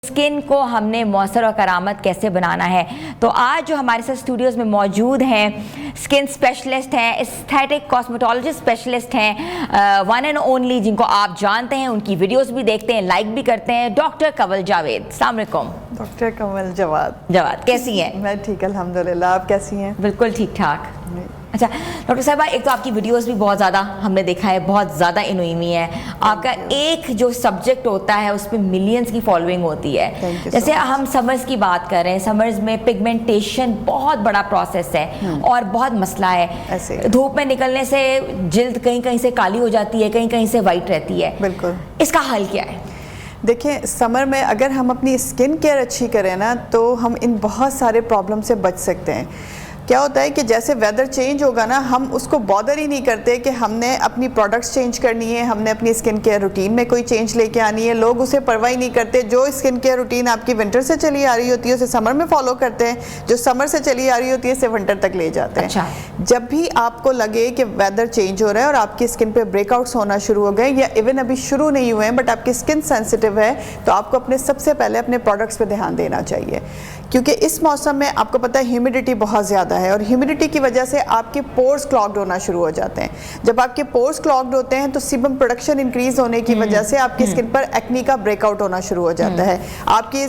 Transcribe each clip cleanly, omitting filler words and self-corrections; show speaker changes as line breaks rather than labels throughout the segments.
Skin को हमने मौसर और करामत कैसे बनाना है। तो आज जो हमारे साथ स्टूडियोज़ में मौजूद हैं स्किन स्पेशलिस्ट हैं, एस्थेटिक कॉस्मेटोलॉजिस्ट स्पेशलिस्ट हैं, वन एंड ओनली, जिनको आप जानते हैं, उनकी वीडियोस भी देखते हैं, लाइक भी करते हैं, डॉक्टर कंवल जावेद। अस्सलाम वालेकुम।
डॉक्टर कंवल जवाद
कैसी हैं?
मैं ठीक अल्हम्दुलिल्लाह, आप कैसी हैं?
बिल्कुल ठीक ठाक। अच्छा डॉक्टर साहबा, एक तो आपकी वीडियोस भी बहुत ज़्यादा हमने देखा है, बहुत ज़्यादा इनोइमी है। आपका एक जो सब्जेक्ट होता है उस पर मिलियंस की फॉलोइंग होती है। जैसे हम समर्स की बात कर रहे हैं, समर्स में पिगमेंटेशन बहुत बड़ा प्रोसेस है और बहुत मसला है। धूप में निकलने से जिल्द कहीं कहीं से काली हो जाती है, कहीं कहीं से वाइट रहती है।
बिल्कुल,
इसका हल क्या है?
देखिए, समर में अगर हम अपनी स्किन केयर अच्छी करें ना, तो हम इन बहुत सारे प्रॉब्लम से बच सकते हैं। क्या होता है कि जैसे वेदर चेंज होगा ना, हम उसको बॉदर ही नहीं करते कि हमने अपनी प्रोडक्ट्स चेंज करनी है, हमने अपनी स्किन केयर रूटीन में कोई चेंज लेके आनी है। लोग उसे परवाह ही नहीं करते। जो स्किन केयर रूटीन आपकी विंटर से चली आ रही होती है उसे समर में फॉलो करते हैं, जो समर से चली आ रही होती है उसे विंटर तक ले जाते हैं।
अच्छा।
जब भी आपको लगे कि वेदर चेंज हो रहा है और आपकी स्किन पे ब्रेकआउट्स होना शुरू हो गए, या इवन अभी शुरू नहीं हुए हैं बट आपकी स्किन सेंसिटिव है, तो आपको अपने सबसे पहले अपने प्रोडक्ट्स पे ध्यान देना चाहिए। क्योंकि इस मौसम में आपको पता है ह्यूमिडिटी बहुत ज़्यादा है, और ह्यूमिडिटी की वजह से आपके पोर्स क्लॉग्ड होना शुरू हो जाते हैं। जब आपके पोर्स क्लॉग्ड होते हैं तो सीबम प्रोडक्शन इंक्रीज होने की वजह से आपकी स्किन पर एक्नी का ब्रेकआउट होना शुरू हो जाता है। आपकी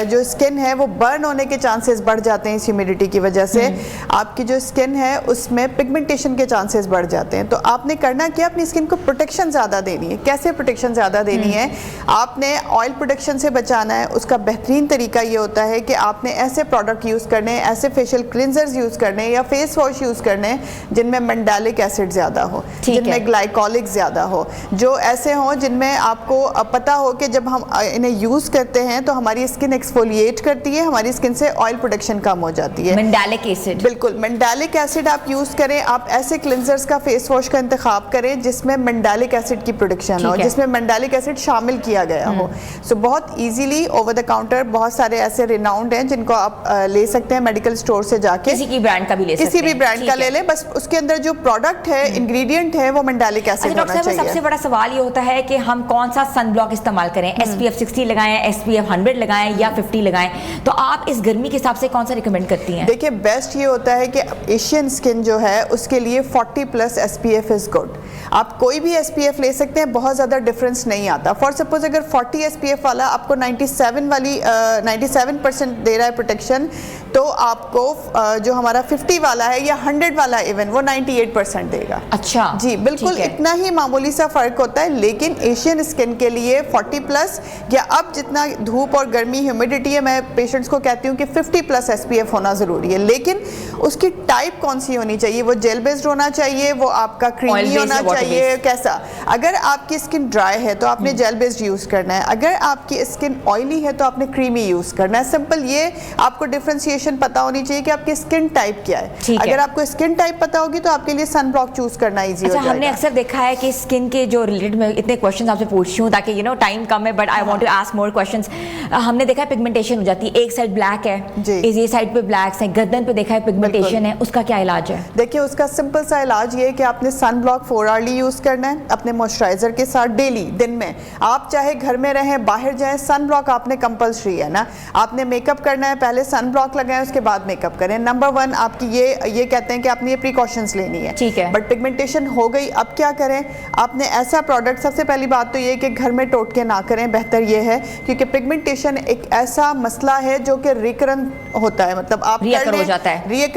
जो स्किन है वो बर्न होने के चांसेस बढ़ जाते हैं। इस ह्यूमिडिटी की वजह से आपकी जो स्किन है उसमें पिगमेंटेशन के चांसेस बढ़ जाते हैं। तो आपने करना क्या, अपनी स्किन को प्रोटेक्शन ज़्यादा देनी है। कैसे प्रोटेक्शन ज़्यादा देनी है? आपने ऑयल प्रोडक्शन से बचाना है। उसका बेहतरीन तरीका ये होता है कि आपने ऐसे प्रोडक्ट यूज़ करने हैं, ऐसे फेशियल क्लिनजर्स यूज़ करने हैं या फेस वॉश यूज़ करने हैं जिनमें मेंडालिक एसिड ज़्यादा हो, जिनमें ग्लाइकोलिक ज़्यादा हो, जो ऐसे हों जिनमें आपको पता हो कि जब हम इन्हें यूज़ करते हैं तो हमारी स्किन एक्सफोलिएट करती है, हमारी स्किन से ऑयल प्रोडक्शन कम हो जाती है।
मेंडालिक एसिड, बिल्कुल,
मेंडालिक एसिड आप यूज़ करें। आप ऐसे क्लिनजर्स का, फेस वॉश का इंतखाब करें जिसमें मेंडालिक एसिड की प्रोडक्शन हो, जिसमें मेंडालिक एसिड शामिल किया गया हो। सो बहुत ईजीली ओवर द काउंटर बहुत सारे ऐसे रिनाउंड हैं जिनको आप ले सकते हैं मेडिकल स्टोर से जाके।
किसी की ब्रांड का भी ले सकते हैं,
किसी भी ब्रांड का ले लें, बस उसके अंदर जो प्रोडक्ट है, इंग्रेडिएंट है, वो मेंडालिक एसिड होना चाहिए।
सबसे बड़ा सवाल ये होता है कि हम कौन सा सन ब्लॉक इस्तेमाल करें, SPF 60 लगाएं, SPF 100 लगाएं या 50 लगाएं? तो आप इस गर्मी के हिसाब से कौन सा रिकमेंड करती हैं?
देखिए, बेस्ट ये होता है कि एशियन स्किन जो है उसके लिए 40+ SPF इज गुड। आप कोई भी SPF ले सकते हैं, बहुत ज़्यादा डिफरेंस नहीं आता। फॉर सपोज अगर 40 SPF वाला आपको 97% दे रहा है प्रोटेक्शन, तो आपको जो हमारा 50 वाला है या 100 वाला इवन, वो 98% देगा।
अच्छा
जी, बिल्कुल, इतना ही मामूली सा फ़र्क होता है। लेकिन एशियन स्किन के लिए 40+ या अब जितना धूप और गर्मी ह्यूमिडिटी है, मैं पेशेंट्स को कहती हूँ कि 50+ SPF होना ज़रूरी है। लेकिन उसकी टाइप कौन सी होनी चाहिए? वो जेल बेस्ड होना चाहिए, वो आपका क्रीमी होना चाहिए, कैसा? अगर आपकी स्किन ड्राई है तो आपने जेल बेस्ड यूज़ करना है, अगर आपकी स्किन ऑयली है तो आपने क्रीमी यूज़ करना है। सिंपल, ये आपको डिफ्रेंशिएशन पता होनी चाहिए कि आपकी स्किन टाइप क्या है। अगर आपको स्किन टाइप पता होगी तो आपके लिए सन ब्लॉक चूज करना इजी हो जाएगा।
हमने अक्सर देखा है कि स्किन के जो रिलेटेड में इतने क्वेश्चंस आपसे पूछती हूँ ताकि टाइम कम है, but I want to ask more questions. हमने देखा है पिगमेंटेशन हो जाती है, एक साइड ब्लैक है, ये साइड पे ब्लैक्स है, गर्दन पे देखा है पिगमेंटेशन है, उसका क्या इलाज है?
देखिए, उसका सिंपल सा इलाज ये है कि आपने सन ब्लॉक 4 आवर्ली यूज करना है अपने मॉइस्चराइजर के साथ डेली, दिन में। आप चाहे घर में रहें, बाहर जाएं, सन ब्लॉक आपने कंपल्सरी है ना। आपने मेकअप करना है, पहले सन ब्लॉक लगाएं, उसके बाद मेकअप करें। नंबर 1 आपकी ये कहते हैं कि आपने ये प्रिकॉशंस लेनी है,
ठीक है।
बट पिगमेंटेशन हो गई, अब क्या करें? आपने ऐसा प्रोडक्ट, सबसे पहली बात तो ये कि घर में टोटके ना करें, बेहतर ये है, क्योंकि पिगमेंटेशन एक ऐसा मसला है जो कि रिकरेंट होता है, मतलब आप
रिकर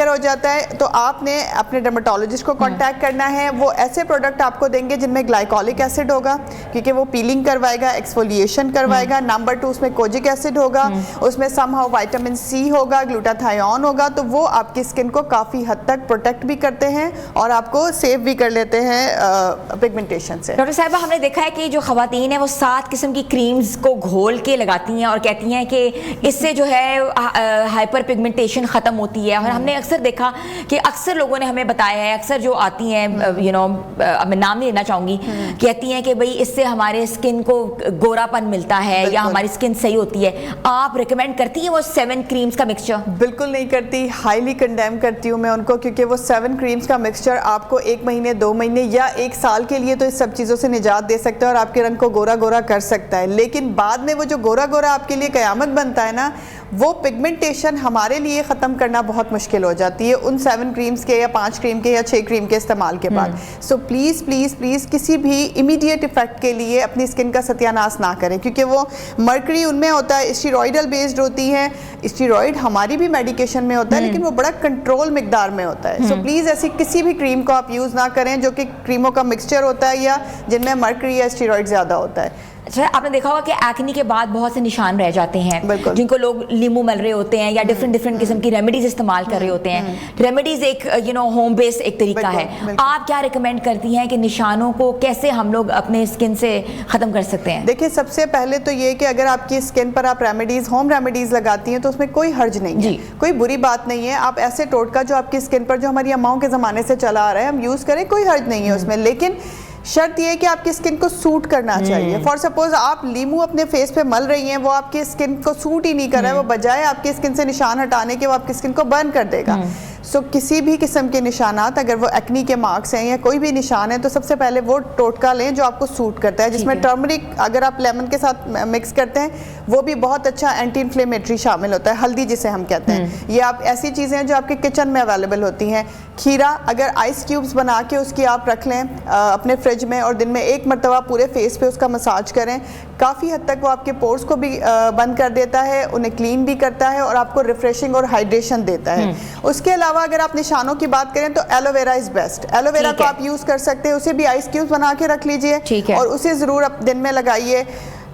हो जाता है।
तो आपने अपने डर्मेटोलॉजिस्ट को कांटेक्ट करना है। वो ऐसे प्रोडक्ट आपको देंगे जिनमें ग्लाइकोलिक एसिड होगा, क्योंकि वो पीलिंग करवाएगा, एक्सफोलिएशन करवाएगा। नंबर 2 उसमें कोजिक एसिड होगा, उसमें समहाउ विटामिन C होगा, ग्लूटाथायोन होगा। तो वो आपकी स्किन को काफ़ी हद तक प्रोटेक्ट भी करते हैं और आपको सेव भी कर लेते हैं पिगमेंटेशन से।
डॉक्टर साहिबा, हमने देखा है कि जो ख़वातीन है वो 7 किस्म की क्रीम्स को घोल के लगाती हैं और कहती हैं कि इससे जो है हाइपर पिगमेंटेशन ख़त्म होती है। और हमने अक्सर देखा कि अक्सर लोगों ने हमें बताया है, अक्सर जो आती हैं, मैं नाम नहीं लेना चाहूँगी, कहती हैं कि भाई इससे हमारे स्किन को गोरापन मिलता है या हमारी स्किन सही होती है। आप रिकमेंड करती हैं वो 7 क्रीम्स का मिक्सचर?
बिल्कुल नहीं करती, हाईली कंडेम करती हूँ मैं उनको, क्योंकि वो 7 क्रीम्स का मिक्सचर आपको 1 महीने 2 महीने या 1 साल के लिए तो इस सब चीज़ों से निजात दे सकता है और आपके रंग को गोरा गोरा कर सकता है, लेकिन बाद में वो जो गोरा गोरा आपके लिए कयामत बनता है ना, वो पिगमेंटेशन हमारे लिए ख़त्म करना बहुत मुश्किल हो जाती है उन 7 क्रीम्स के या 5 क्रीम के या 6 क्रीम के इस्तेमाल के बाद। सो प्लीज़ प्लीज़ प्लीज़ किसी भी इमीडिएट इफेक्ट के लिए अपनी स्किन का सत्यानाश ना करें, क्योंकि वो मर्करी उनमें होता है, स्टीरॉयडल बेस्ड होती है। स्टीरॉयड हमारी भी मेडिकेशन में होता है, लेकिन वो बड़ा कंट्रोल मिकदार में होता है। सो प्लीज़ ऐसी किसी भी क्रीम को आप यूज़ ना करें जो कि क्रीमों का मिक्सचर होता है या जिनमें मर्करी या स्टीरॉयड ज़्यादा होता है।
अच्छा, आपने देखा होगा कि एक्नी के बाद बहुत से निशान रह जाते हैं, जिनको लोग नींबू मल रहे होते हैं या डिफरेंट किस्म की रेमेडीज इस्तेमाल कर रहे होते हैं। रेमेडीज एक होम बेस्ड एक तरीका है। आप क्या रिकमेंड करती हैं कि निशानों को कैसे हम लोग अपने स्किन से ख़त्म कर सकते हैं?
देखिए, सबसे पहले तो ये कि अगर आपकी स्किन पर आप होम रेमेडीज लगाती हैं तो उसमें कोई हर्ज नहीं है, कोई बुरी बात नहीं है। आप ऐसे टोटका जो आपकी स्किन पर जो हमारी अम्माओं के ज़माने से चला आ रहा है हम यूज़ करें, कोई हर्ज नहीं है उसमें, लेकिन शर्त ये है कि आपकी स्किन को सूट करना चाहिए। फॉर सपोज आप लीमू अपने फेस पे मल रही हैं, वो आपकी स्किन को सूट ही नहीं कर रहा है, वो बजाय आपकी स्किन से निशान हटाने के वो आपकी स्किन को बर्न कर देगा। सो किसी भी किस्म के निशानात, अगर वो एक्नी के मार्क्स हैं या कोई भी निशान है, तो सबसे पहले वो टोटका लें जो आपको सूट करता है, जिसमें टर्मरिक अगर आप लेमन के साथ मिक्स करते हैं वो भी बहुत अच्छा एंटी इन्फ्लेमेटरी शामिल होता है, हल्दी जिसे हम कहते हैं। ये आप ऐसी चीज़ें हैं जो आपके किचन में अवेलेबल होती हैं। खीरा अगर आइस क्यूब्स बना के उसकी आप रख लें अपने फ्रिज में और दिन में 1 मरतबा पूरे फेस पे उसका मसाज करें, काफ़ी हद तक वो आपके पोर्स को भी बंद कर देता है, उन्हें क्लीन भी करता है और आपको रिफ्रेशिंग और हाइड्रेशन देता है। उसके अलावा अगर आप निशानों की बात करें तो एलोवेरा इज़ बेस्ट। एलोवेरा को आप यूज़ कर सकते हैं, उसे भी आइस क्यूब्स बना के रख लीजिए और उसे ज़रूर आप दिन में लगाइए।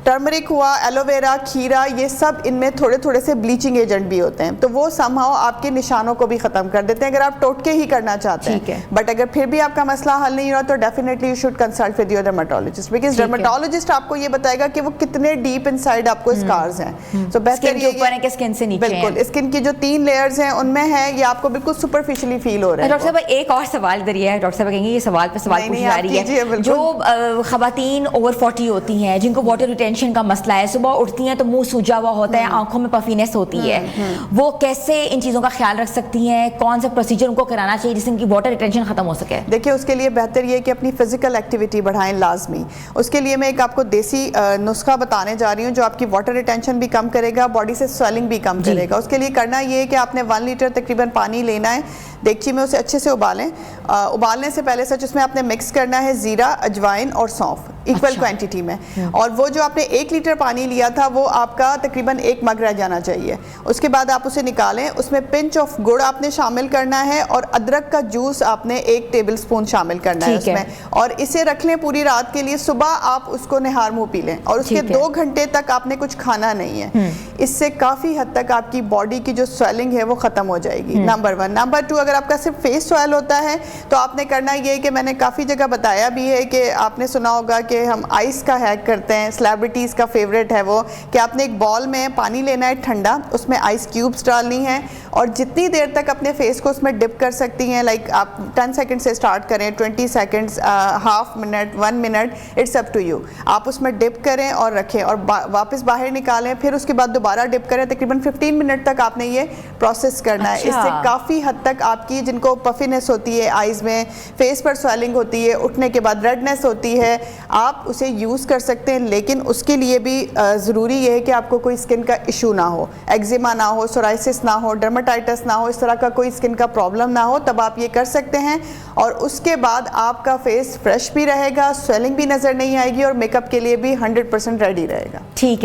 टर्मरिक हुआ, एलोवेरा, खीरा, ये सब इनमें थोड़े थोड़े से ब्लीचिंग एजेंट भी होते हैं, तो वो समहाउ आपके निशानों को भी ख़त्म कर देते हैं अगर आप टोटके ही करना चाहते हैं। बट अगर फिर भी आपका मसला हल नहीं हो रहा तो definitely you should consult with your dermatologist, because dermatologist आपको ये बताएगा कि वो कितने डीप इनसाइड आपको स्कार्स हैं। तो बेहतर ये ऊपर है कि स्किन से नीचे, बिल्कुल स्किन की जो 3 लेयर्स हैं उनमें है, ये आपको बिल्कुल सुपरफिशियली फील हो रहा है।
डॉक्टर साहब एक और सवाल इधर ये है, डॉक्टर साहब कहेंगे ये सवाल पे सवाल पूछी जा रही है, जो खवातीन ओवर 40 होती हैं जिनको वाटर रिटेंशन का मसला है, सुबह उठती हैं तो मुंह सूजा हुआ होता है, आंखों में पफीनेस होती है, वो कैसे इन चीज़ों का ख्याल रख सकती हैं? कौन सा प्रोसीजर उनको कराना चाहिए जिससे इनकी वाटर रिटेंशन खत्म हो सके?
देखिए, उसके लिए बेहतर ये है कि अपनी फिजिकल एक्टिविटी बढ़ाएं लाजमी। उसके लिए मैं एक आपको देसी नुस्खा बताने जा रही हूँ जो आपकी वाटर रिटेंशन भी कम करेगा, बॉडी से स्वेलिंग भी कम करेगा। उसके लिए करना ये है कि आपने 1 लीटर तकरीबन पानी लेना है, देगची में उसे अच्छे से उबालें। उबालने से पहले सच उसमें आपने मिक्स करना है ज़ीरा, अजवाइन और सौंफ इक्वल क्वांटिटी में, और वो जो आपने 1 लीटर पानी लिया था वो आपका तकरीबन 1 मग रह जाना चाहिए। उसके बाद आप उसे निकालें, उसमें पिंच ऑफ गुड़ आपने शामिल करना है और अदरक का जूस आपने 1 टेबल स्पून शामिल करना है उसमें, और इसे रख लें पूरी रात के लिए। सुबह आप उसको निहार मुँह पी लें और उसके 2 घंटे तक आपने कुछ खाना नहीं है। इससे काफ़ी हद तक आपकी बॉडी की जो स्वेलिंग है वो ख़त्म हो जाएगी, नंबर 1। नंबर 2, अगर आपका सिर्फ फेस स्वेल होता है तो आपने करना ये है कि मैंने काफ़ी जगह बताया भी है कि आपने सुना होगा कि हम आइस का हैक करते हैं, सेलिब्रिटीज़ का फेवरेट है वो, कि आपने एक बॉल में पानी लेना है ठंडा, उसमें आइस क्यूब्स डालनी है और जितनी देर तक अपने फेस को उसमें डिप कर सकती हैं, लाइक आप 10 सेकंड से स्टार्ट करें, 20 seconds, half minute, 1 minute, it's up to you. आप उसमें डिप करें और रखें और वापस बाहर निकालें, फिर उसके बाद दोबारा डिप करें। तकरीबन 15 मिनट तक आपने ये प्रोसेस करना है। इससे काफ़ी हद तक आपकी जिनको पफीनेस होती है आइज़ में, फेस पर स्वेलिंग होती है, उठने के बाद रेडनेस होती है, आप उसे यूज़ कर सकते हैं। लेकिन उसके लिए भी ज़रूरी ये है कि आपको कोई स्किन का इशू ना हो, एक्जिमा ना हो, सोराइसिस ना हो, डर्मेटाइटिस ना हो, इस तरह का कोई स्किन का प्रॉब्लम ना हो, तब आप ये कर सकते हैं। और उसके बाद आपका फेस फ्रेश भी रहेगा, स्वेलिंग भी नज़र नहीं आएगी और मेकअप के लिए भी 100% रेडी रहेगा।
ठीक है।